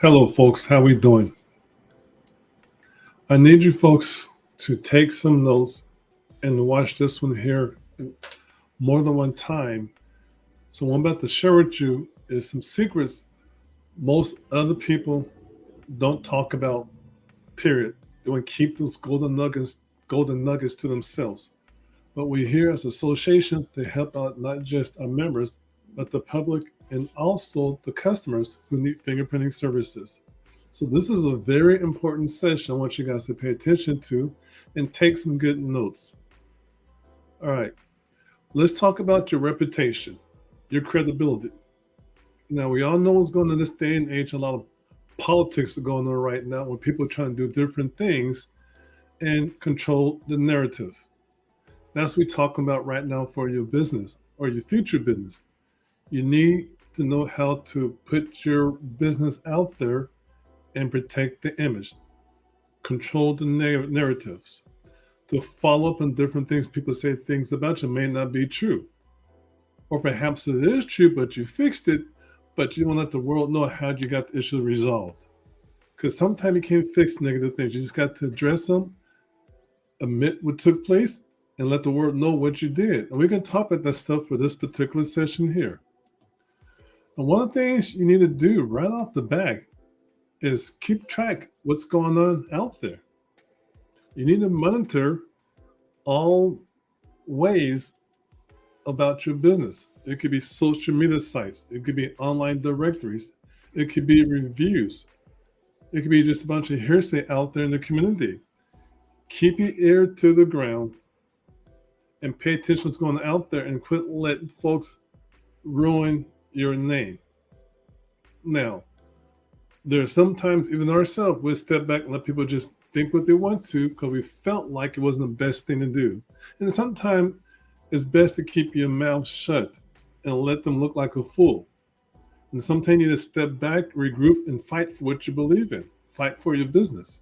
Hello, folks. How we doing? I need you folks to take some notes and watch this one here more than one time. So, what I'm about to share with you is some secrets most other people don't talk about. Period. They want to keep those golden nuggets to themselves. But we're here as an association to help out not just our members, but the public and also the customers who need fingerprinting services. So this is a very important session I want you guys to pay attention to and take some good notes. All right, let's talk about your reputation, your credibility. Now, we all know what's going on in this day and age. A lot of politics are going on right now when people are trying to do different things and control the narrative. That's what we're talking about right now for your business or your future business. You need to know how to put your business out there and protect the image, control the narratives, to follow up on different things. People say things about you may not be true. Or perhaps it is true, but you fixed it, but you don't let the world know how you got the issue resolved. Because sometimes you can't fix negative things. You just got to address them, admit what took place, and let the world know what you did. And we're going to talk about that stuff for this particular session here. And one of the things you need to do right off the bat is keep track what's going on out there. You need to monitor all ways about your business. It could be social media sites, it could be online directories, it could be reviews, it could be just a bunch of hearsay out there in the community. Keep your ear to the ground and pay attention to what's going on out there and quit letting folks ruin your name. Now, there's sometimes even ourselves we'll step back and let people just think what they want to because we felt like it wasn't the best thing to do. And sometimes it's best to keep your mouth shut and let them look like a fool. And sometimes you need to step back, regroup, and fight for what you believe in. Fight for your business.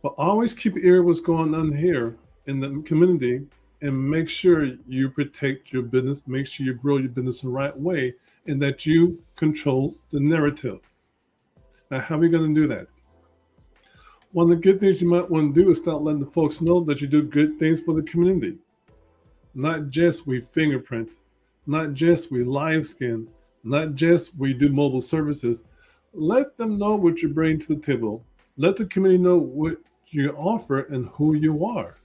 But always keep your ear to what's going on here in the community and make sure you protect your business, make sure you grow your business the right way, and that you control the narrative. Now, how are we going to do that? One of the good things you might want to do is start letting the folks know that you do good things for the community. Not just we fingerprint, not just we live scan, not just we do mobile services. Let them know what you bring to the table. Let the community know what you offer and who you are.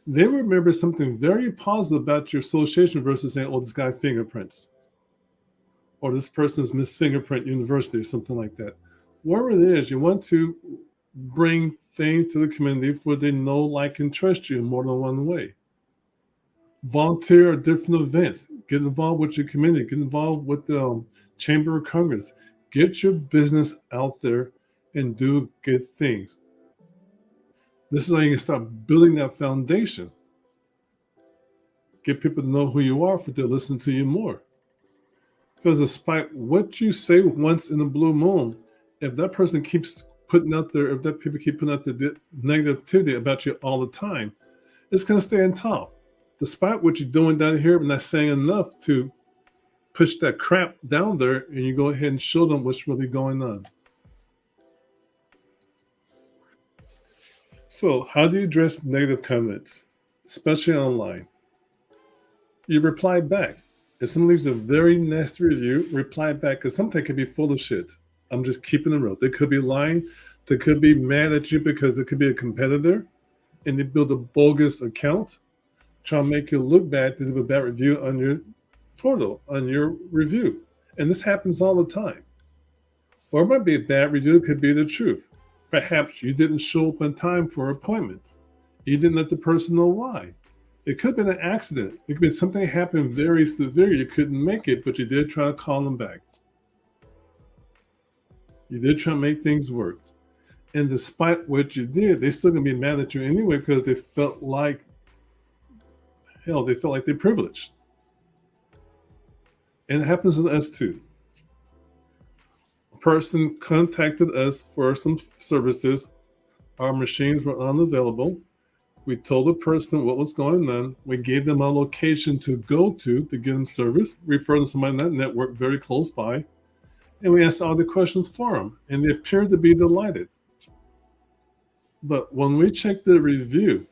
They remember something very positive about your association versus saying, oh, this guy fingerprints, or this person's Miss Fingerprint University, or something like that. Wherever it is, you want to bring things to the community where they know, like, and trust you in more than one way. Volunteer at different events. Get involved with your community. Get involved with the Chamber of Congress. Get your business out there and do good things. This is how you can start building that foundation. Get people to know who you are for to listen to you more. Because despite what you say once in a blue moon, if that person keeps putting out there, if that people keep putting out the negativity about you all the time, it's going to stay on top. Despite what you're doing down here, but not saying enough to push that crap down there, and you go ahead and show them what's really going on. So, how do you address negative comments, especially online? You reply back. If someone leaves a very nasty review, reply back, because something could be full of shit. I'm just keeping it real. They could be lying. They could be mad at you because it could be a competitor, and they build a bogus account, try to make you look bad to leave a bad review on your portal, on your review. And this happens all the time. Or it might be a bad review, it could be the truth. Perhaps you didn't show up on time for an appointment. You didn't let the person know why. It could have been an accident. It could be something happened very severe. You couldn't make it, but you did try to call them back. You did try to make things work. And despite what you did, they're still going to be mad at you anyway because they felt like, hell, they felt like they're privileged. And it happens to us too. A person contacted us for some services. Our machines were unavailable. We told the person what was going on. We gave them a location to go to get them service, refer them to somebody in that network very close by. And we asked all the questions for them, and they appeared to be delighted. But when we checked the review,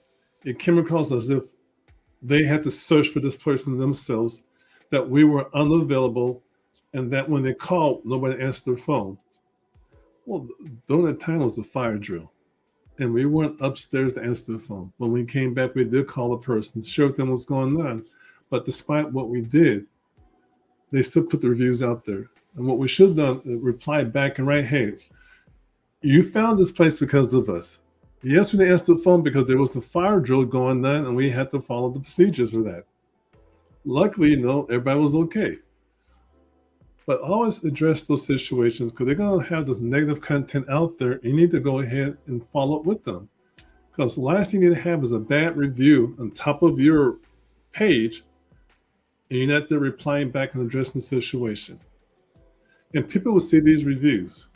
it came across as if they had to search for this person themselves, that we were unavailable, and that when they called, nobody answered their phone. Well, during that time was the fire drill, and we weren't upstairs to answer the phone. When we came back, we did call the person, share with them what's going on. But despite what we did, they still put the reviews out there. And what we should have done is reply back and write, hey, you found this place because of us. Yes, we didn't answer the phone because there was the fire drill going on, and we had to follow the procedures for that. Luckily, everybody was okay. But always address those situations, because they're going to have this negative content out there. You need to go ahead and follow up with them. Because the last thing you need to have is a bad review on top of your page, and you're not there replying back and addressing the situation. And people will see these reviews.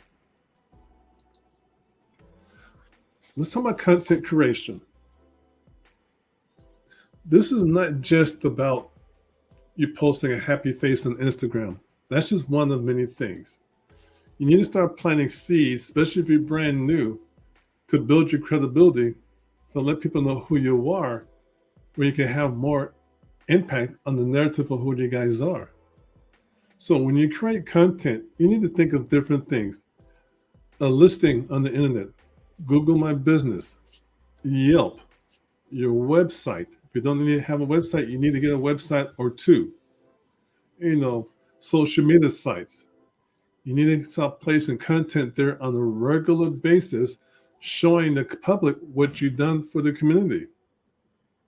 Let's talk about content creation. This is not just about you posting a happy face on Instagram. That's just one of many things. You need to start planting seeds, especially if you're brand new, to build your credibility, to let people know who you are, where you can have more impact on the narrative of who you guys are. So when you create content, you need to think of different things. A listing on the internet, Google My Business, Yelp, your website. If you don't need to have a website, you need to get a website or two. Social media sites. You need to start placing content there on a regular basis, showing the public what you've done for the community.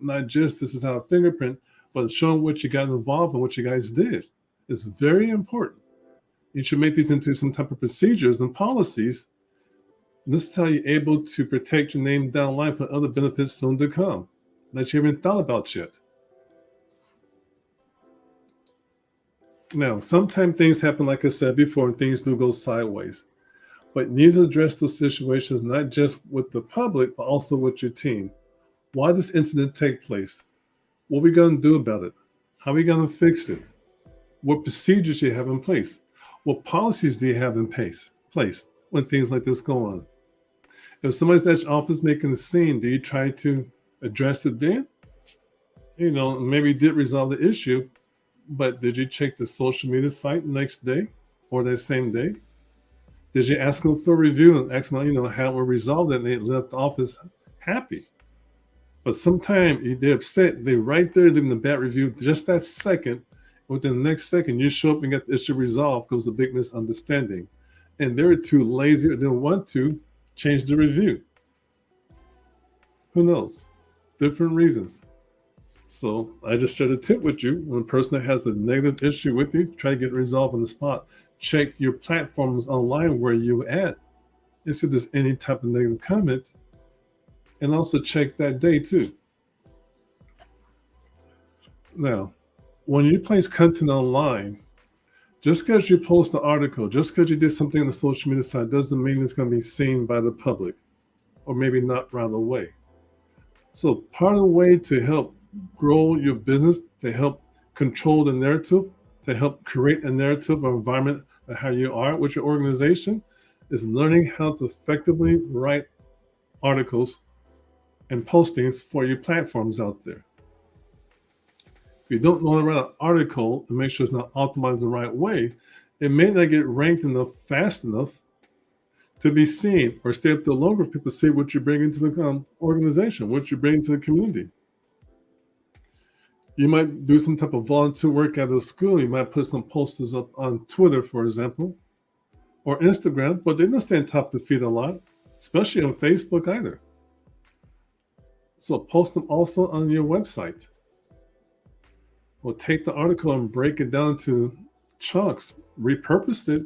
Not just this is how I fingerprint, but showing what you got involved and what you guys did. It's very important. You should make these into some type of procedures and policies. And this is how you're able to protect your name down the line for other benefits soon to come that you haven't thought about yet. Now, sometimes things happen, like I said before, and things do go sideways. But you need to address those situations, not just with the public, but also with your team. Why did this incident take place? What are we going to do about it? How are we going to fix it? What procedures do you have in place? What policies do you have in place when things like this go on? If somebody's at your office making a scene, do you try to address it then? Maybe you did resolve the issue, but did you check the social media site the next day or that same day? Did you ask them for a review and ask them, how we resolved it, and they left the office happy? But sometimes they're upset. They right there leaving the bad review just that second. Within the next second, you show up and get the issue resolved because of a big misunderstanding. And they're too lazy or didn't want to change the review. Who knows? Different reasons. So I just shared a tip with you. When a person that has a negative issue with you, try to get it resolved on the spot. Check your platforms online where you're at, and see if there's any type of negative comment. And also check that day too. Now, when you place content online, just because you post an article, just because you did something on the social media side, doesn't mean it's going to be seen by the public, or maybe not right away. So part of the way to help grow your business, to help control the narrative, to help create a narrative or environment of how you are with your organization, is learning how to effectively write articles and postings for your platforms out there. If you don't know how to write an article and make sure it's not optimized the right way, it may not get ranked enough fast enough to be seen or stay up there longer if people see what you bring into the organization, what you bring to the community. You might do some type of volunteer work at a school. You might put some posters up on Twitter, for example, or Instagram, but they don't stay on top of the feed a lot, especially on Facebook either. So post them also on your website. Or take the article and break it down to chunks, repurpose it,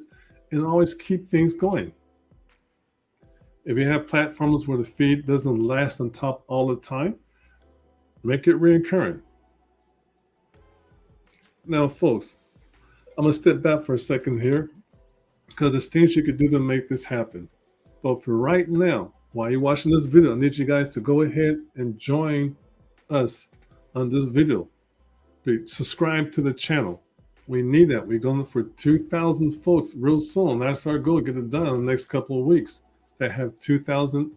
and always keep things going. If you have platforms where the feed doesn't last on top all the time, make it recurring. Now, folks, I'm going to step back for a second here, because there's things you could do to make this happen. But for right now, while you're watching this video, I need you guys to go ahead and join us on this video. Subscribe to the channel. We need that. We're going for 2,000 folks real soon. That's our goal. Get it done in the next couple of weeks. That have 2,000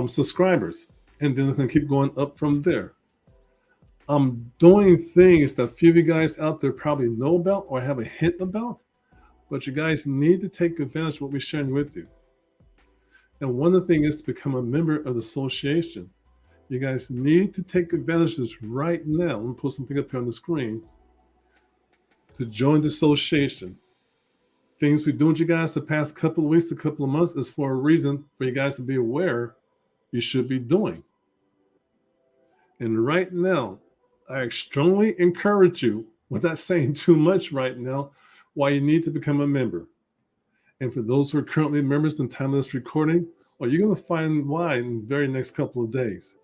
subscribers, and then it can keep going up from there. I'm doing things that a few of you guys out there probably know about or have a hint about, but you guys need to take advantage of what we're sharing with you. And one of the things is to become a member of the association. You guys need to take advantage of this right now. I'm going to put something up here on the screen to join the association. Things we're doing with you guys the past couple of weeks, a couple of months is for a reason for you guys to be aware you should be doing. And right now, I strongly encourage you, without saying too much right now, why you need to become a member. And for those who are currently members in time of this recording, well, you're going to find why in the very next couple of days.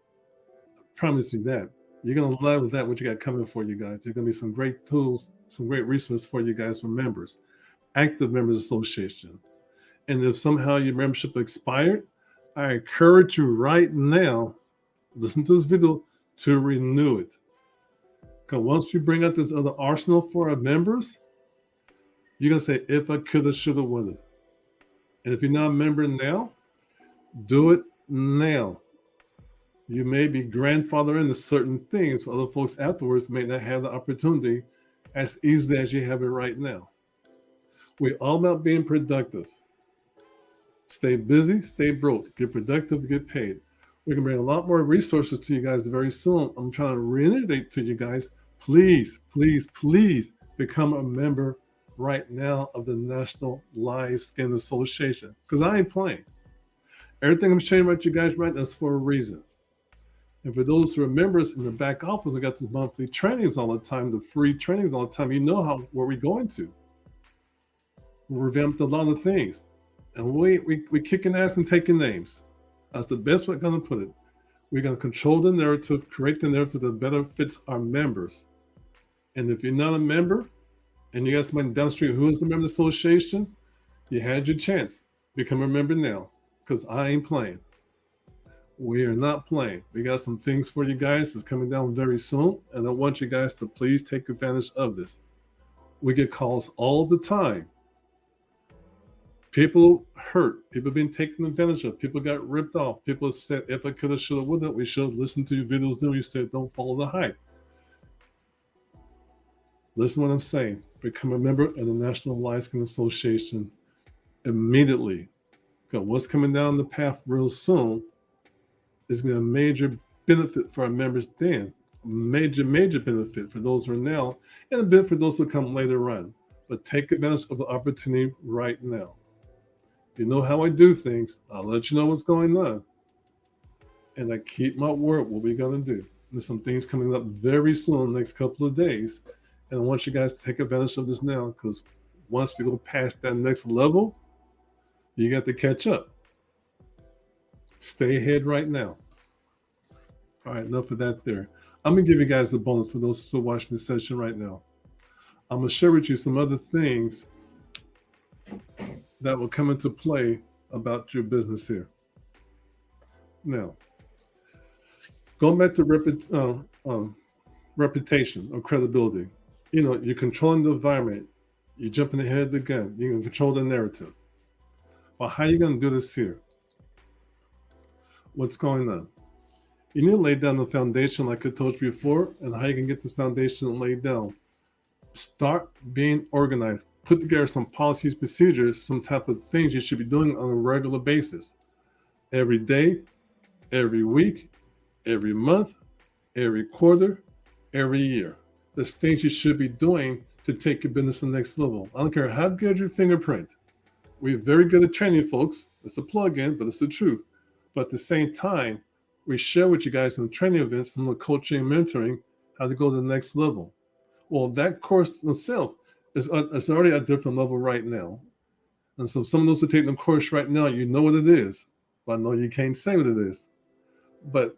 I promise you that. You're going to love that, what you got coming for you guys. There's going to be some great tools, some great resources for you guys for members, active members association. And if somehow your membership expired, I encourage you right now, listen to this video, to renew it. Because once we bring out this other arsenal for our members, you're going to say, if I coulda, shoulda, woulda. And if you're not a member now, do it now. You may be grandfathered into certain things. Other folks afterwards may not have the opportunity as easily as you have it right now. We're all about being productive. Stay busy, stay broke, get productive, get paid. We're going to bring a lot more resources to you guys very soon. I'm trying to reiterate to you guys, please, please, please become a member right now of the National Live Skin Association, because I ain't playing. Everything I'm sharing about you guys right now is for a reason. And for those who are members in the back office, we got these monthly trainings all the time, the free trainings all the time. You know where we're going to. We revamped a lot of things. And we kicking ass and taking names. That's the best way I'm going to put it. We're going to control the narrative, create the narrative that better fits our members. And if you're not a member, and you got somebody down the street who is a member of the association, you had your chance. Become a member now, because I ain't playing. We are not playing. We got some things for you guys that's coming down very soon, and I want you guys to please take advantage of this. We get calls all the time. People hurt. People being taken advantage of. People got ripped off. People said, if I coulda, shoulda, woulda, we should listen to your videos. Then you said, don't follow the hype. Listen to what I'm saying. Become a member of the National Live Skin Association immediately. Because what's coming down the path real soon is going to be a major benefit for our members then. Major, major benefit for those who are now, and a bit for those who come later on. But take advantage of the opportunity right now. You know how I do things. I'll let you know what's going on. And I keep my word, what we're going to do. There's some things coming up very soon in the next couple of days. And I want you guys to take advantage of this now, because once we go past that next level, you got to catch up. Stay ahead right now. All right, enough of that there. I'm going to give you guys a bonus for those still watching this session right now. I'm going to share with you some other things that will come into play about your business here. Now, going back to reputation or credibility, you know, you're controlling the environment, you're jumping ahead of the gun, you can control the narrative. Well, how are you going to do this here? What's going on? You need to lay down the foundation like I told you before, and how you can get this foundation laid down. Start being organized. Put together some policies, procedures, some type of things you should be doing on a regular basis. Every day, every week, every month, every quarter, every year. There's things you should be doing to take your business to the next level. I don't care how good your fingerprint. We're very good at training folks. It's a plug-in, but it's the truth. But at the same time, we share with you guys in the training events, some of the coaching and mentoring, how to go to the next level. Well, that course itself is already at a different level right now. And so some of those who are taking the course right now, you know what it is. But I know you can't say what it is. But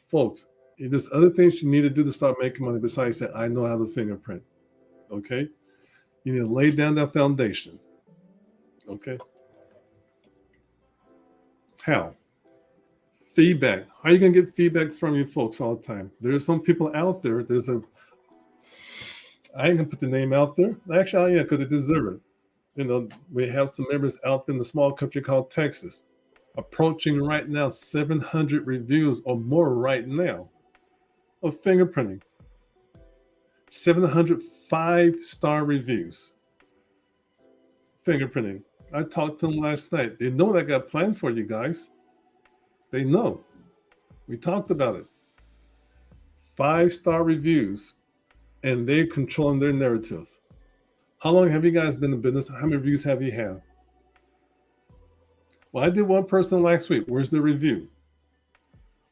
folks, there's other things you need to do to start making money besides saying, I know how to fingerprint. Okay? You need to lay down that foundation. Okay? How? Feedback. How are you going to get feedback from your folks all the time? There's some people out there, I ain't gonna put the name out there. Actually, I am because they deserve it. We have some members out there in the small country called Texas, approaching right now 700 reviews or more right now of fingerprinting. 700 5-star reviews. Fingerprinting. I talked to them last night. They know what I got planned for you guys. They know. We talked about it. 5-star reviews, and they're controlling their narrative. How long have you guys been in business? How many reviews have you had? Well, I did one person last week. Where's the review?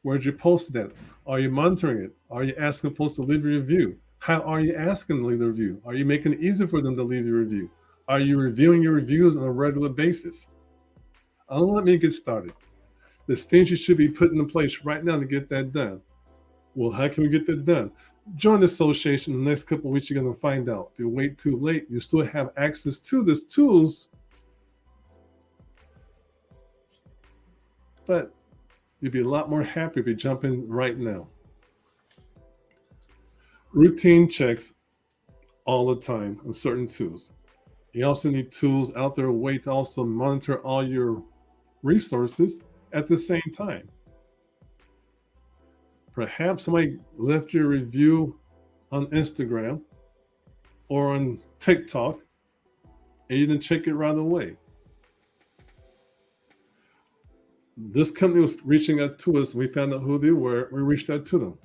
Where'd you post that? Are you monitoring it? Are you asking folks to leave a review? How are you asking to leave a review? Are you making it easier for them to leave a review? Are you reviewing your reviews on a regular basis? Let me get started. There's things you should be putting in place right now to get that done. Well, how can we get that done? Join the association. The next couple of weeks, you're going to find out. If you wait too late, you still have access to these tools, but you'd be a lot more happy if you jump in right now. Routine checks all the time on certain tools. You also need tools out there, a way to also monitor all your resources at the same time. Perhaps somebody left your review on Instagram or on TikTok and you didn't check it right away. This company was reaching out to us. We found out who they were. We reached out to them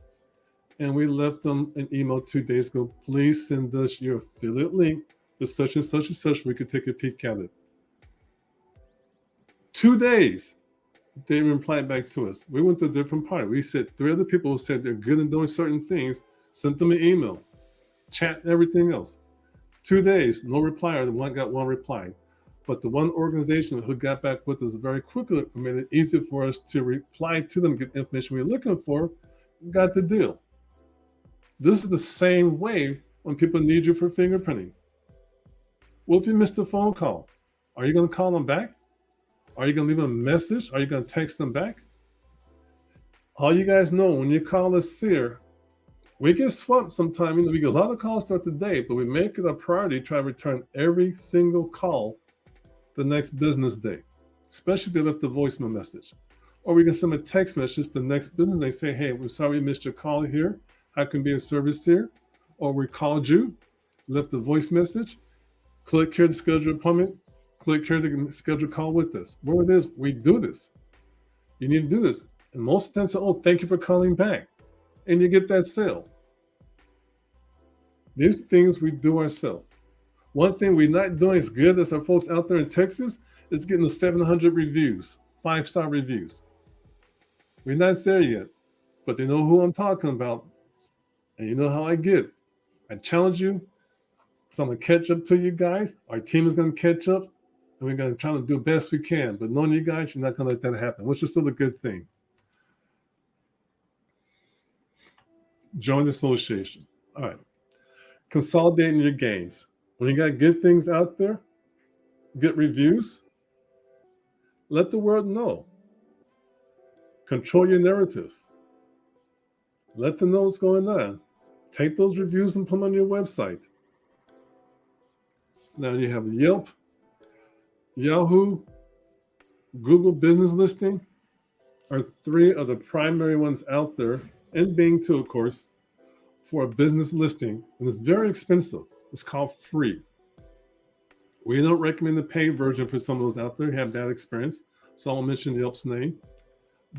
and we left them an email 2 days ago. Please send us your affiliate link to such and such and such. We could take a peek at it. 2 days. They replied back to us. We went to a different party. We said 3 other people who said they're good in doing certain things, sent them an email, chat, and everything else. 2 days, no reply, or the one got one reply. But the one organization who got back with us very quickly made it easier for us to reply to them, get the information we were looking for, got the deal. This is the same way when people need you for fingerprinting. Well, if you missed a phone call, are you going to call them back? Are you going to leave them a message? Are you going to text them back? All you guys know, when you call us here, we get swamped sometimes. We get a lot of calls throughout the day, but we make it a priority to try to return every single call the next business day, especially if they left a voicemail message. Or we can send a text message the next business day, say, hey, we're sorry we missed your call here. How can be of service here? Or we called you, left a voice message, click here to schedule an appointment, click here to schedule a call with us. Where it is, we do this. You need to do this. And most of the time say, oh, thank you for calling back. And you get that sale. These things we do ourselves. One thing we're not doing as good as our folks out there in Texas is getting the 700 reviews, 5-star reviews. We're not there yet, but they know who I'm talking about. And you know how I get. I challenge you. So I'm going to catch up to you guys. Our team is going to catch up. And we're going to try to do the best we can. But knowing you guys, you're not going to let that happen, which is still a good thing. Join the association. All right. Consolidating your gains. When you got good things out there, good reviews, let the world know. Control your narrative. Let them know what's going on. Take those reviews and put them on your website. Now you have Yelp, Yahoo, Google Business Listing are 3 of the primary ones out there, and Bing too, of course, for a business listing. And it's very expensive. It's called free. We don't recommend the paid version for some of those out there who have bad experience. So I won't mention Yelp's name,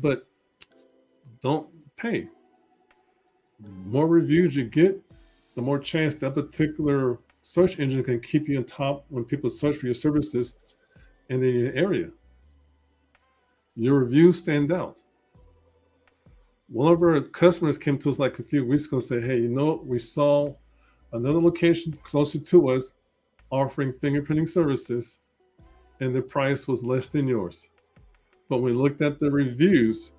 but don't pay. The more reviews you get, the more chance that particular search engine can keep you on top when people search for your services in the area. Your reviews stand out. One of our customers came to us like a few weeks ago and said, hey, we saw another location closer to us offering fingerprinting services, and the price was less than yours. But when we looked at the reviews,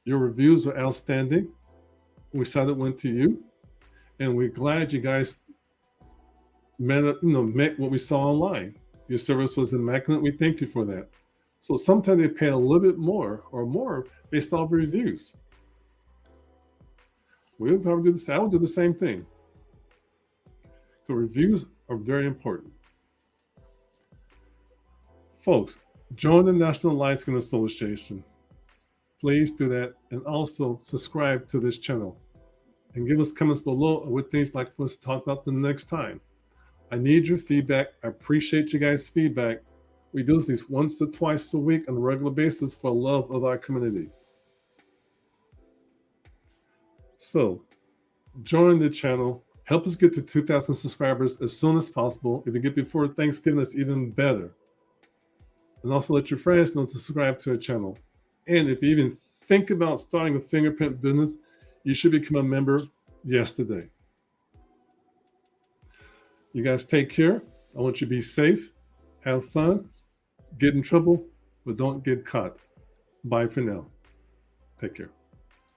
your reviews were outstanding. We saw that went to you, and we're glad you guys met what we saw online. Your service was immaculate. We thank you for that. So sometimes they pay a little bit more or more based off reviews. We would probably do the same. I would do the same thing. but reviews are very important. Folks, join the National Light Skin Association. Please do that, and also subscribe to this channel. And give us comments below with things like for us to talk about the next time. I need your feedback. I appreciate you guys' feedback. We do this once to twice a week on a regular basis for love of our community. So, join the channel. Help us get to 2,000 subscribers as soon as possible. If you get before Thanksgiving, that's even better. And also let your friends know to subscribe to our channel. And if you even think about starting a fingerprint business, you should become a member yesterday. You guys take care. I want you to be safe, have fun, get in trouble, but don't get caught. Bye for now. Take care.